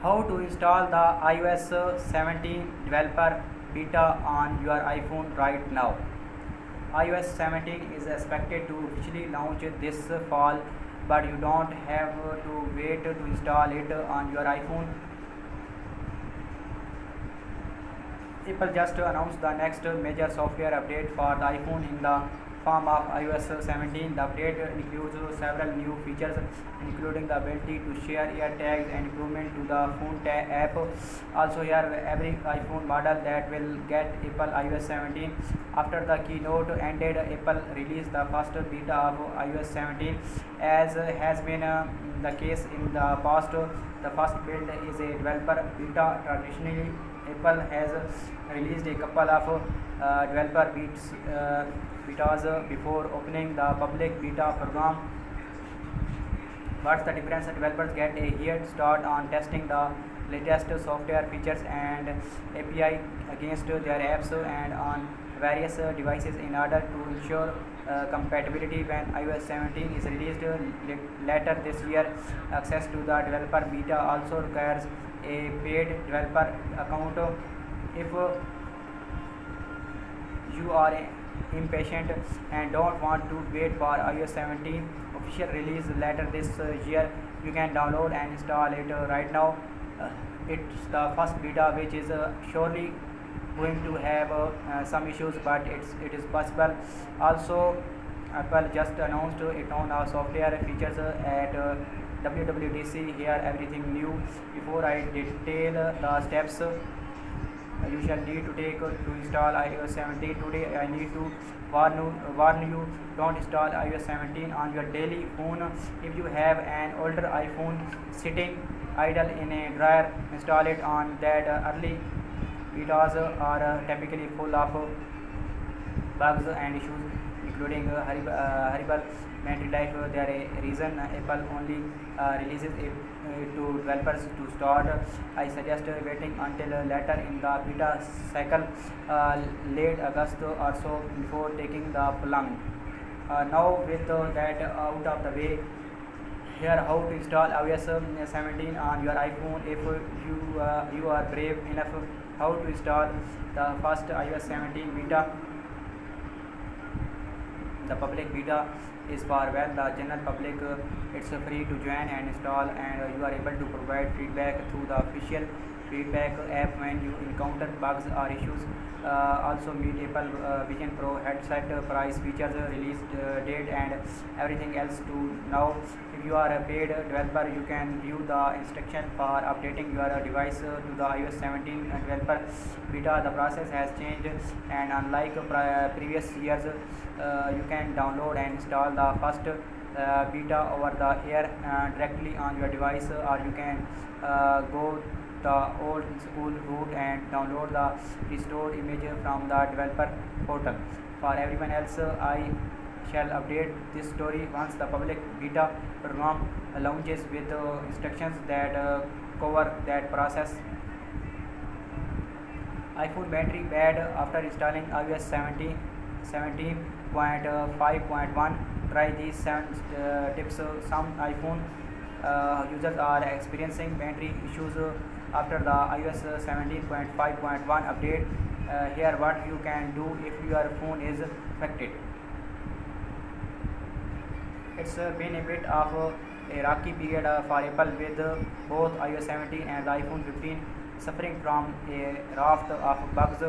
How to install the iOS 17 developer beta on your iPhone right now. iOS 17 is expected to officially launch this fall, but you don't have to wait to install it on your iPhone. Apple just announced the next major software update for the iPhone in the form of iOS 17. The update includes several new features, including the ability to share AirTags and improvement to the Phone app. Also, here every iPhone model that will get Apple iOS 17. After the keynote ended, Apple released the first beta of iOS 17, as has been the case in the past. The first build is a developer beta. Traditionally, Apple has released a couple of developer betas before opening the public beta program. What's the difference? Developers get a head start on testing the latest software features and API against their apps and on various devices in order to ensure compatibility when iOS 17 is released later this year. Access to the developer beta also requires a paid developer account. If you are impatient and don't want to wait for iOS 17 official release later this year, you can download and install it right now. It's the first beta, which is surely going to have some issues, but it is possible. Also, Apple just announced a ton of software features at WWDC. Here everything new. Before I detail the steps you shall need to take to install iOS 17 today, I need to warn you, don't install iOS 17 on your daily phone. If you have an older iPhone sitting idle in a drawer, install it on that early. Betas are typically full of bugs and issues, including horrible battery life. There is a reason Apple only releases it to developers to start. I suggest waiting until later in the beta cycle, late August or so, before taking the plunge. Now with that out of the way, here how to install iOS 17 on your iPhone. If you are brave enough, how to install the first iOS 17 beta. The public beta is for when the general public. It's free to join and install, and you are able to provide feedback through the official feedback app when you encounter bugs or issues. Also meet Apple Vision Pro headset price, features, release date, and everything else to now. If you are a paid developer, you can view the instruction for updating your device to the iOS 17 developer beta. The process has changed, and unlike previous years, you can download and install the first beta over the air directly on your device, or you can go the old school route and download the restored image from the developer portal. For everyone else, I shall update this story once the public beta program launches with instructions that cover that process. iPhone battery bad after installing iOS 17.5.1. Try these 7 tips. Some iPhone users are experiencing battery issues after the iOS 17.5.1 update. Here what you can do if your phone is affected. It's been a bit of a rocky period for Apple, with both iOS 17 and the iPhone 15 suffering from a raft of bugs.